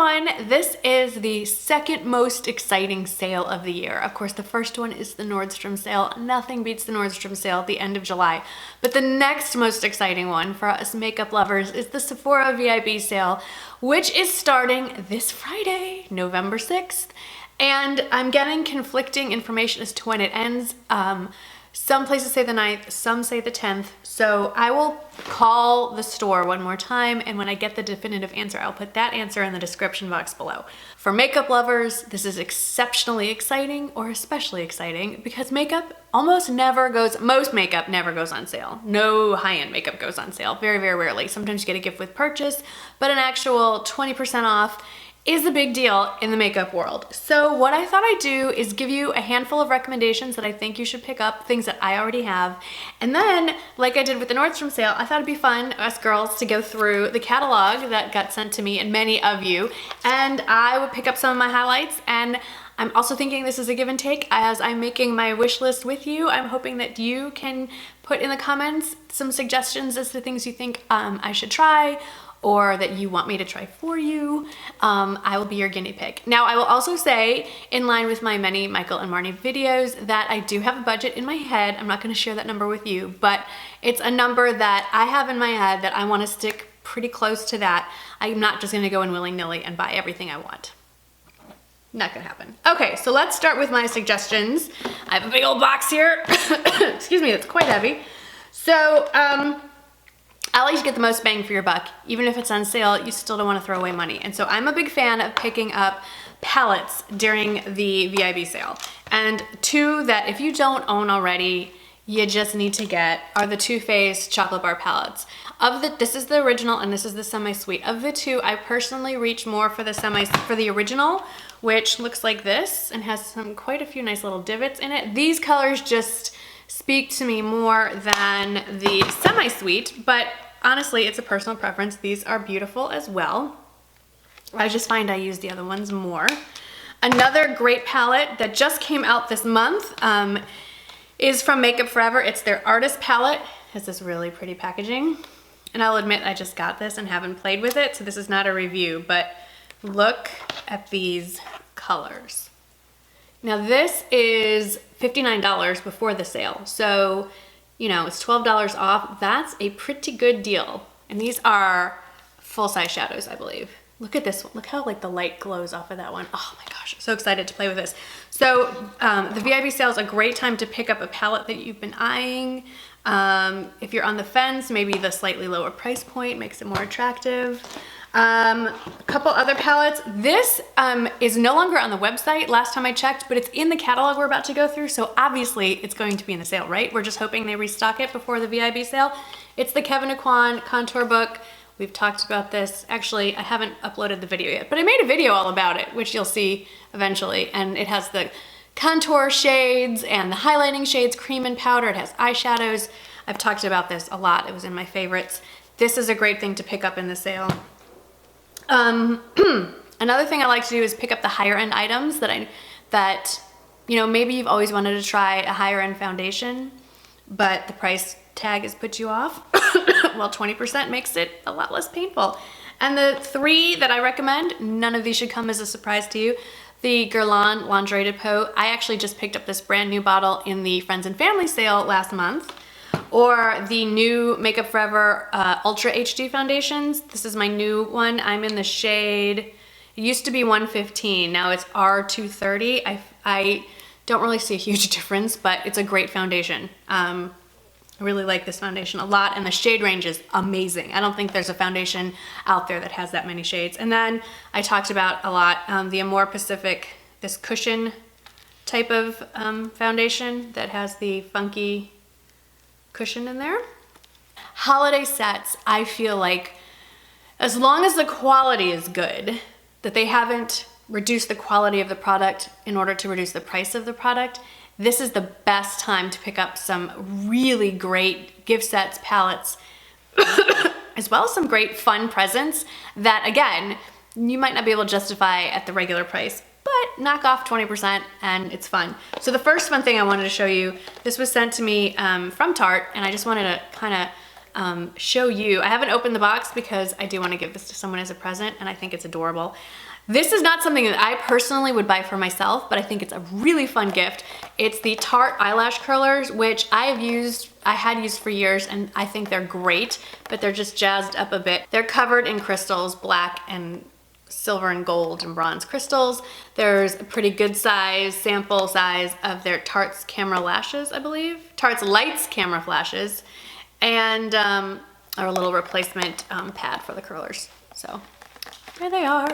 everyone. This is the second most exciting sale of the year. Of course, the first one is the Nordstrom sale. Nothing beats the Nordstrom sale at the end of July. But the next most exciting one for us makeup lovers is the Sephora VIB sale, which is starting this Friday, November 6th. And I'm getting conflicting information as to when it ends. Some places say the 9th, some say the 10th. So I will call the store one more time, and when I get the definitive answer, I'll put that answer in the description box below. For makeup lovers, this is exceptionally exciting, or especially exciting, because makeup almost never goes, most makeup never goes on sale. No high-end makeup goes on sale, very, very rarely. Sometimes you get a gift with purchase, but an actual 20% off is a big deal in the makeup world. So what I thought I'd do is give you a handful of recommendations that I think you should pick up, things that I already have. And then, like I did with the Nordstrom sale, I thought it'd be fun, us girls, to go through the catalog that got sent to me and many of you. And I would pick up some of my highlights. And I'm also thinking this is a give and take as I'm making my wish list with you. I'm hoping that you can put in the comments some suggestions as to things you think I should try, or that you want me to try for you. I will be your guinea pig. Now, I will also say, in line with my many Michael and Marnie videos, that I do have a budget in my head. I'm not gonna share that number with you, but it's a number that I have in my head that I wanna stick pretty close to that. I'm not just gonna go in willy-nilly and buy everything I want. Not gonna happen. Okay, so let's start with my suggestions. I have a big old box here. Excuse me, it's quite heavy. So, I like to get the most bang for your buck. Even if it's on sale, you still don't want to throw away money. And so I'm a big fan of picking up palettes during the VIB sale. And two that if you don't own already, you just need to get are the Too Faced chocolate bar palettes. This is the original and this is the semi-sweet. Of the two, I personally reach more for the original, which looks like this and has quite a few nice little divots in it. These colors just speak to me more than the semi-sweet, but honestly, it's a personal preference. These are beautiful as well. I just find I use the other ones more. Another great palette that just came out this month is from Makeup Forever. It's their Artist Palette. It has this really pretty packaging. And I'll admit I just got this and haven't played with it, so this is not a review, but look at these colors. Now this is $59 before the sale, so you know, it's $12 off. That's a pretty good deal. And these are full-size shadows, I believe. Look at this one. Look how like the light glows off of that one. Oh my gosh, I'm so excited to play with this. So the VIB sale is a great time to pick up a palette that you've been eyeing. If you're on the fence, maybe the slightly lower price point makes it more attractive. A couple other palettes. This is no longer on the website last time I checked, but it's in the catalog we're about to go through, so obviously it's going to be in the sale, right? We're just hoping they restock it before the VIB sale. It's the Kevyn Aucoin Contour Book. We've talked about this. Actually, I haven't uploaded the video yet, but I made a video all about it, which you'll see eventually, and it has the contour shades and the highlighting shades, cream and powder. It has eyeshadows. I've talked about this a lot. It was in my favorites. This is a great thing to pick up in the sale. Another thing I like to do is pick up the higher end items that you know, maybe you've always wanted to try a higher end foundation, but the price tag has put you off. Well, 20% makes it a lot less painful. And the three that I recommend, none of these should come as a surprise to you. The Guerlain Lingerie Depot. I actually just picked up this brand new bottle in the Friends and Family sale last month. Or the new Makeup Forever Ultra HD foundations. This is my new one. I'm in the shade, it used to be 115, now it's R230. I don't really see a huge difference, but it's a great foundation. I really like this foundation a lot, and the shade range is amazing. I don't think there's a foundation out there that has that many shades. And then I talked about a lot the Amore Pacific, this cushion type of foundation that has the funky cushion in there. Holiday sets, I feel like as long as the quality is good, that they haven't reduced the quality of the product in order to reduce the price of the product, this is the best time to pick up some really great gift sets, palettes, as well as some great fun presents that, again, you might not be able to justify at the regular price, but knock off 20% and it's fun. So the first fun thing I wanted to show you, this was sent to me from Tarte, and I just wanted to kind of show you. I haven't opened the box because I do want to give this to someone as a present, and I think it's adorable. This is not something that I personally would buy for myself, but I think it's a really fun gift. It's the Tarte eyelash curlers, which I had used for years, and I think they're great, but they're just jazzed up a bit. They're covered in crystals, black and silver and gold and bronze crystals. There's a pretty good size, sample size of their Tarte's camera lashes, I believe. Tarte's Lights camera flashes, and our little replacement pad for the curlers. So there they are.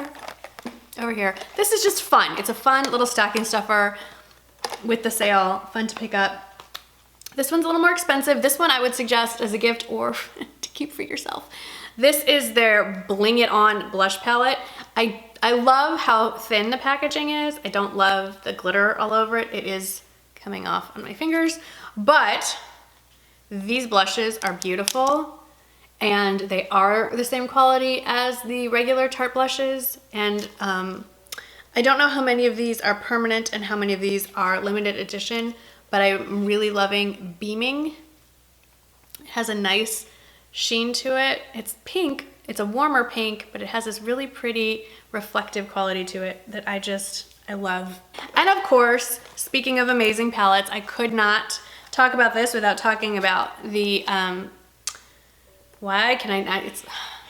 Over here. This is just fun. It's a fun little stocking stuffer with the sale. Fun to pick up. This one's a little more expensive. This one I would suggest as a gift or to keep for yourself. This is their Bling It On blush palette. I love how thin the packaging is. I don't love the glitter all over it. It is coming off on my fingers, but these blushes are beautiful. And they are the same quality as the regular Tarte blushes. And I don't know how many of these are permanent and how many of these are limited edition, but I'm really loving Beaming. It has a nice sheen to it. It's pink. It's a warmer pink, but it has this really pretty reflective quality to it that I love. And of course, speaking of amazing palettes, I could not talk about this without talking about the why can I not? It's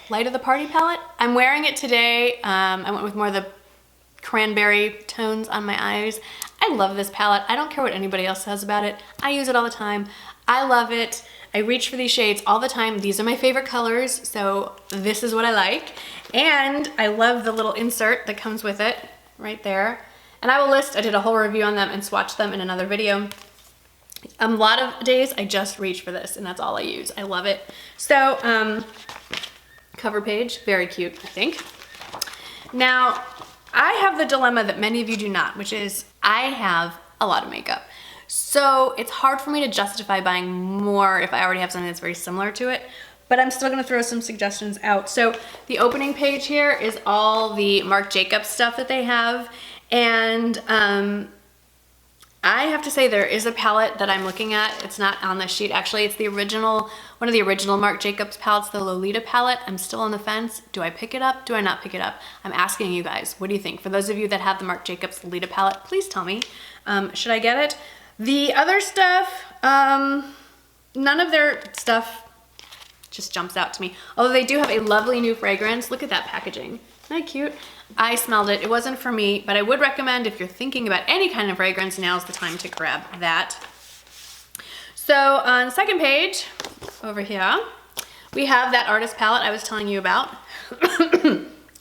Light of the Party palette. I'm wearing it today. I went with more of the cranberry tones on my eyes. I love this palette. I don't care what anybody else says about it. I use it all the time. I love it. I reach for these shades all the time. These are my favorite colors, so this is what I like. And I love the little insert that comes with it right there. And I did a whole review on them and swatched them in another video. A lot of days I just reach for this and that's all I use. I love it. So cover page, very cute, I think. Now I have the dilemma that many of you do not, which is I have a lot of makeup. So it's hard for me to justify buying more if I already have something that's very similar to it, but I'm still gonna throw some suggestions out. So the opening page here is all the Marc Jacobs stuff that they have, and I have to say there is a palette that I'm looking at. It's not on this sheet actually. It's the original, one of the original Marc Jacobs palettes, the Lolita palette. I'm still on the fence. Do I pick it up? Do I not pick it up? I'm asking you guys, what do you think? For those of you that have the Marc Jacobs Lolita palette, please tell me. Should I get it? The other stuff, none of their stuff just jumps out to me. Although they do have a lovely new fragrance. Look at that packaging. Isn't that cute? I smelled it. It wasn't for me, but I would recommend if you're thinking about any kind of fragrance, now's the time to grab that. So on the second page, over here, we have that artist palette I was telling you about.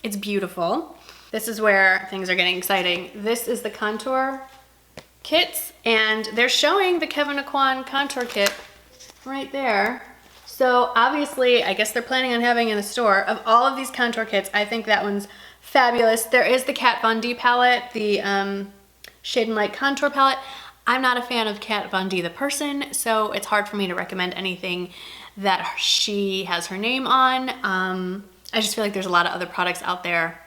It's beautiful. This is where things are getting exciting. This is the contour kits, and they're showing the Kevyn Aucoin contour kit right there. So obviously, I guess they're planning on having in the store. Of all of these contour kits, I think that one's fabulous. There is the Kat Von D palette, the Shade and Light contour palette. I'm not a fan of Kat Von D the person, so it's hard for me to recommend anything that she has her name on. I just feel like there's a lot of other products out there.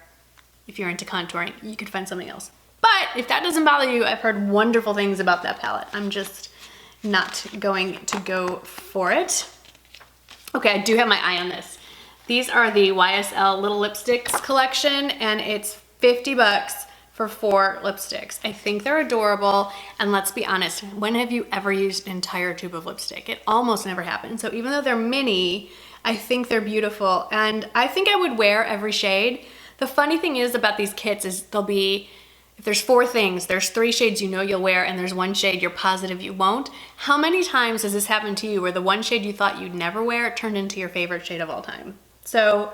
If you're into contouring, you could find something else. But if that doesn't bother you, I've heard wonderful things about that palette. I'm just not going to go for it. Okay, I do have my eye on this. These are the YSL Little Lipsticks collection, and it's 50 bucks for 4 lipsticks. I think they're adorable, and let's be honest, when have you ever used an entire tube of lipstick? It almost never happens. So even though they're mini, I think they're beautiful, and I think I would wear every shade. The funny thing is about these kits is they'll be, if there's 4 things, there's 3 shades you know you'll wear, and there's 1 shade you're positive you won't. How many times has this happened to you where the 1 shade you thought you'd never wear turned into your favorite shade of all time? So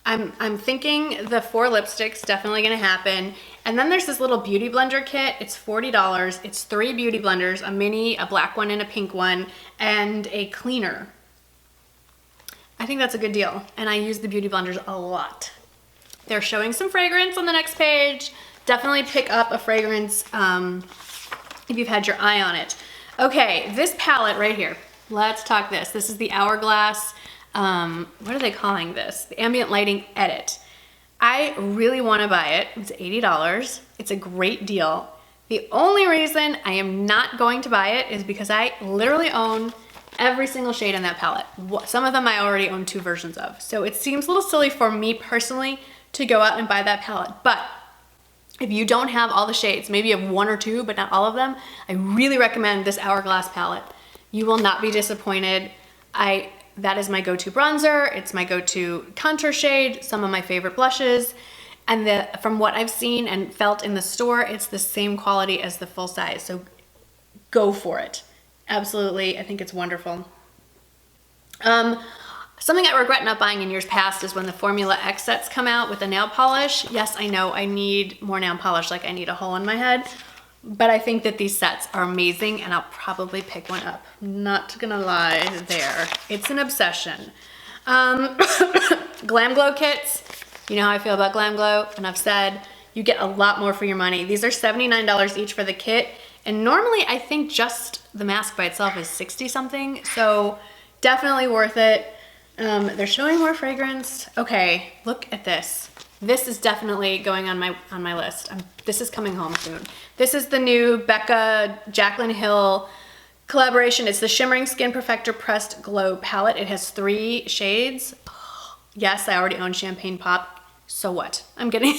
I'm thinking the 4 lipsticks definitely gonna happen. And then there's this little beauty blender kit. It's $40. It's 3 beauty blenders, a mini, a black one and a pink one, and a cleaner. I think that's a good deal. And I use the beauty blenders a lot. They're showing some fragrance on the next page. Definitely pick up a fragrance if you've had your eye on it. Okay, this palette right here. Let's talk this. This is the Hourglass, what are they calling this? The Ambient Lighting Edit. I really want to buy it. It's $80. It's a great deal. The only reason I am not going to buy it is because I literally own Every single shade in that palette. Some of them I already own 2 versions of. So it seems a little silly for me personally to go out and buy that palette. But if you don't have all the shades, maybe you have 1 or 2, but not all of them, I really recommend this Hourglass palette. You will not be disappointed. That is my go-to bronzer. It's my go-to contour shade, some of my favorite blushes. And from what I've seen and felt in the store, it's the same quality as the full size. So go for it. Absolutely, I think it's wonderful. Something I regret not buying in years past is when the Formula X sets come out with the nail polish. Yes, I know I need more nail polish, like I need a hole in my head, but I think that these sets are amazing and I'll probably pick one up. Not gonna lie there. It's an obsession. Glam Glow kits. You know how I feel about Glam Glow, and I've said you get a lot more for your money. These are $79 each for the kit, and normally I think just the mask by itself is 60 something, so definitely worth it. They're showing more fragrance. Okay, look at this. This is definitely going on my list. This is coming home soon. This is the new Becca Jaclyn Hill collaboration. It's the Shimmering Skin Perfector Pressed Glow palette. It has 3 shades. Yes, I already own Champagne Pop. So what? I'm getting,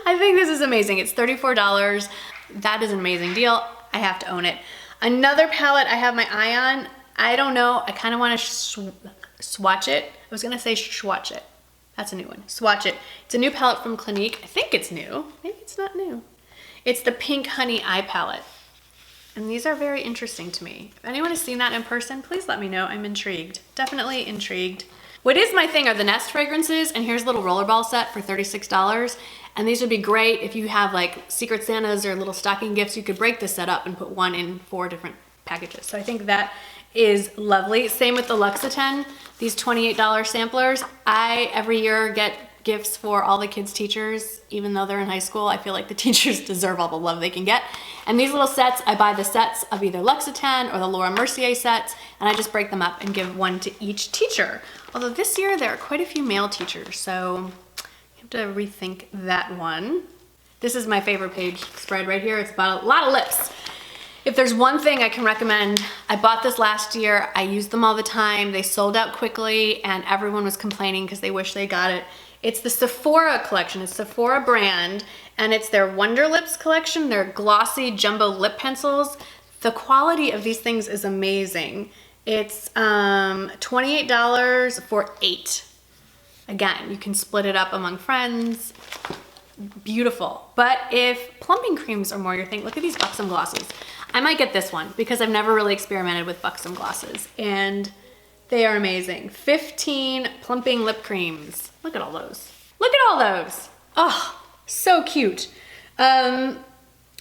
I think this is amazing. It's $34. That is an amazing deal. I have to own it. Another palette I have my eye on. I don't know. I kind of want to swatch it. I was going to say swatch it. That's a new one. Swatch it. It's a new palette from Clinique. I think it's new. Maybe it's not new. It's the Pink Honey Eye Palette. And these are very interesting to me. If anyone has seen that in person, please let me know. I'm intrigued. Definitely intrigued. What is my thing are the Nest fragrances, and here's a little rollerball set for $36. And these would be great if you have like Secret Santas or little stocking gifts. You could break this set up and put one in 4 different packages. So I think that is lovely. Same with the L'Occitane, these $28 samplers. I every year get gifts for all the kids' teachers, even though they're in high school. I feel like the teachers deserve all the love they can get. And these little sets, I buy the sets of either L'Occitane or the Laura Mercier sets, and I just break them up and give one to each teacher. Although this year there are quite a few male teachers, so I have to rethink that one. This is my favorite page spread right here. It's about a lot of lips. If there's one thing I can recommend, I bought this last year. I used them all the time. They sold out quickly and everyone was complaining because they wish they got it. It's the Sephora collection. It's Sephora brand, and it's their Wonder Lips collection. They're glossy jumbo lip pencils. The quality of these things is amazing. It's $28 for 8. Again, you can split it up among friends. Beautiful. But if plumping creams are more your thing, look at these Buxom glosses. I might get this one because I've never really experimented with Buxom glosses, and they are amazing. 15 plumping lip creams. Look at all those. Look at all those. Oh, so cute. The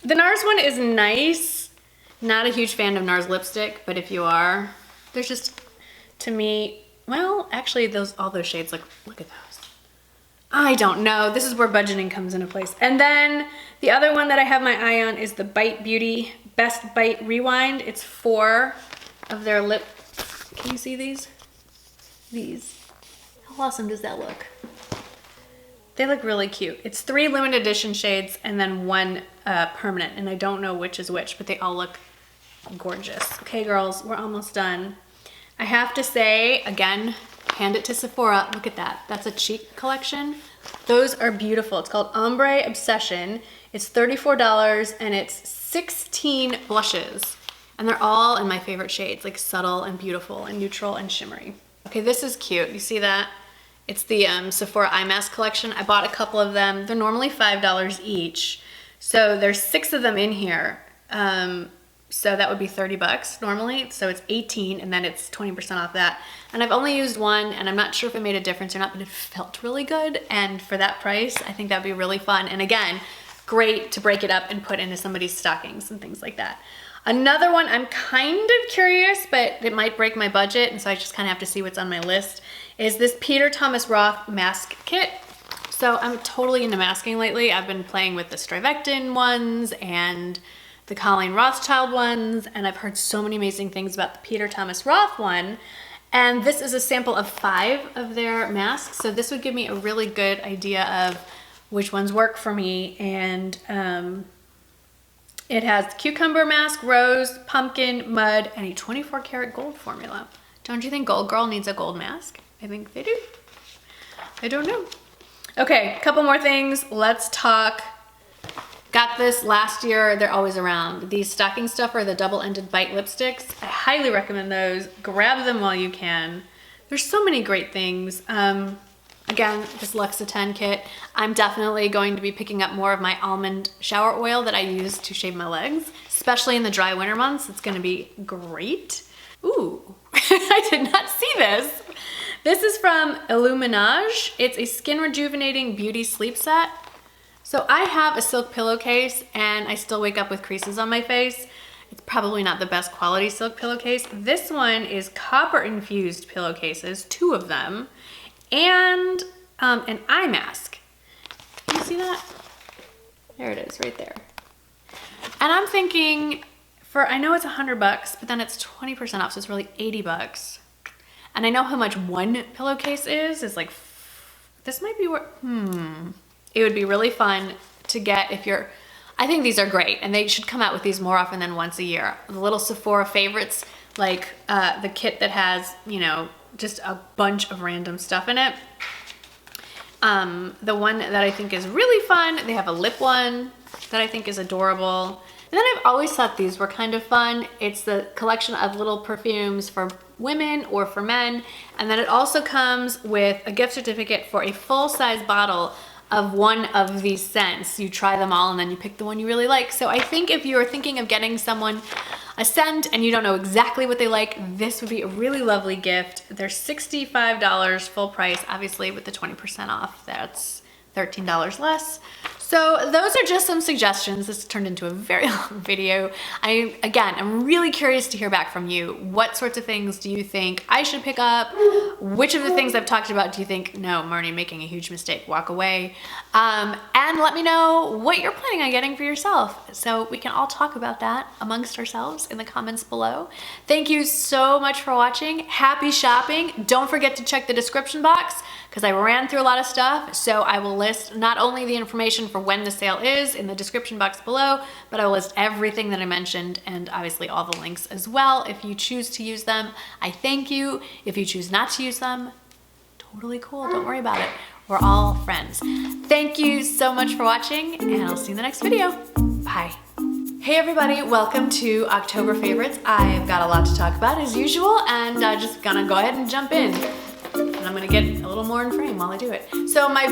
NARS one is nice. Not a huge fan of NARS lipstick, but if you are, there's just, to me, well, actually all those shades, look at those. I don't know. This is where budgeting comes into place. And then the other one that I have my eye on is the Bite Beauty Best Bite Rewind. It's 4 of their lip. Can you see these? These. How awesome does that look? They look really cute. It's 3 limited edition shades and then 1 permanent, and I don't know which is which, but they all look gorgeous. Okay, girls, we're almost done. I have to say, again, hand it to Sephora. Look at that. That's a cheek collection. Those are beautiful. It's called Ombre Obsession. It's $34 and it's 16 blushes. And they're all in my favorite shades, like subtle and beautiful and neutral and shimmery. Okay, this is cute. You see that? It's the Sephora Eye Mask collection. I bought a couple of them. They're normally $5 each. So there's 6 of them in here. So that would be 30 bucks normally. So it's 18 and then it's 20% off that. And I've only used one and I'm not sure if it made a difference or not, but it felt really good. And for that price, I think that'd be really fun. And again, great to break it up and put into somebody's stockings and things like that. Another one, I'm kind of curious, but it might break my budget, and so I just kind of have to see what's on my list, is this Peter Thomas Roth mask kit. So I'm totally into masking lately. I've been playing with the Strivectin ones and the Colleen Rothschild ones, and I've heard so many amazing things about the Peter Thomas Roth one. And this is a sample of 5 of their masks, so this would give me a really good idea of which ones work for me, and It has cucumber mask, rose, pumpkin, mud, and a 24 karat gold formula. Don't you think Gold Girl needs a gold mask? I think they do. I don't know. Okay, couple more things. Let's talk. Got this last year. They're always around. These stocking stuffer, the double-ended bite lipsticks. I highly recommend those. Grab them while you can. There's so many great things. Again, this Luxe 10 kit. I'm definitely going to be picking up more of my almond shower oil that I use to shave my legs, especially in the dry winter months. It's gonna be great. Ooh, I did not see this. This is from Illuminage. It's a skin rejuvenating beauty sleep set. So I have a silk pillowcase and I still wake up with creases on my face. It's probably not the best quality silk pillowcase. This one is copper infused pillowcases, 2 of them, and an eye mask. Can you see that? There it is, right there. And I'm thinking, I know it's $100, but then it's 20% off, so it's really $80. And I know how much one pillowcase is like, this might be what, It would be really fun to get if you're, I think these are great, and they should come out with these more often than once a year. The little Sephora favorites, like the kit that has, you know, just a bunch of random stuff in it. The one that I think is really fun, they have a lip one that I think is adorable. And then I've always thought these were kind of fun. It's the collection of little perfumes for women or for men. And then it also comes with a gift certificate for a full-size bottle of one of these scents. You try them all and then you pick the one you really like. So I think if you're thinking of getting someone a scent and you don't know exactly what they like, this would be a really lovely gift. They're $65 full price, obviously with the 20% off, that's $13 less. So those are just some suggestions. This turned into a very long video. I'm really curious to hear back from you. What sorts of things do you think I should pick up? Which of the things I've talked about do you think, no, Marnie, making a huge mistake, walk away? And let me know what you're planning on getting for yourself, so we can all talk about that amongst ourselves in the comments below. Thank you so much for watching. Happy shopping. Don't forget to check the description box, because I ran through a lot of stuff, so I will list not only the information for when the sale is in the description box below, but I will list everything that I mentioned and obviously all the links as well. If you choose to use them, I thank you. If you choose not to use them, totally cool, don't worry about it. We're all friends. Thank you so much for watching, and I'll see you in the next video. Bye. Hey everybody, welcome to October Favorites. I've got a lot to talk about as usual, and I'm just gonna go ahead and jump in. And I'm gonna get a little more in frame while I do it. So my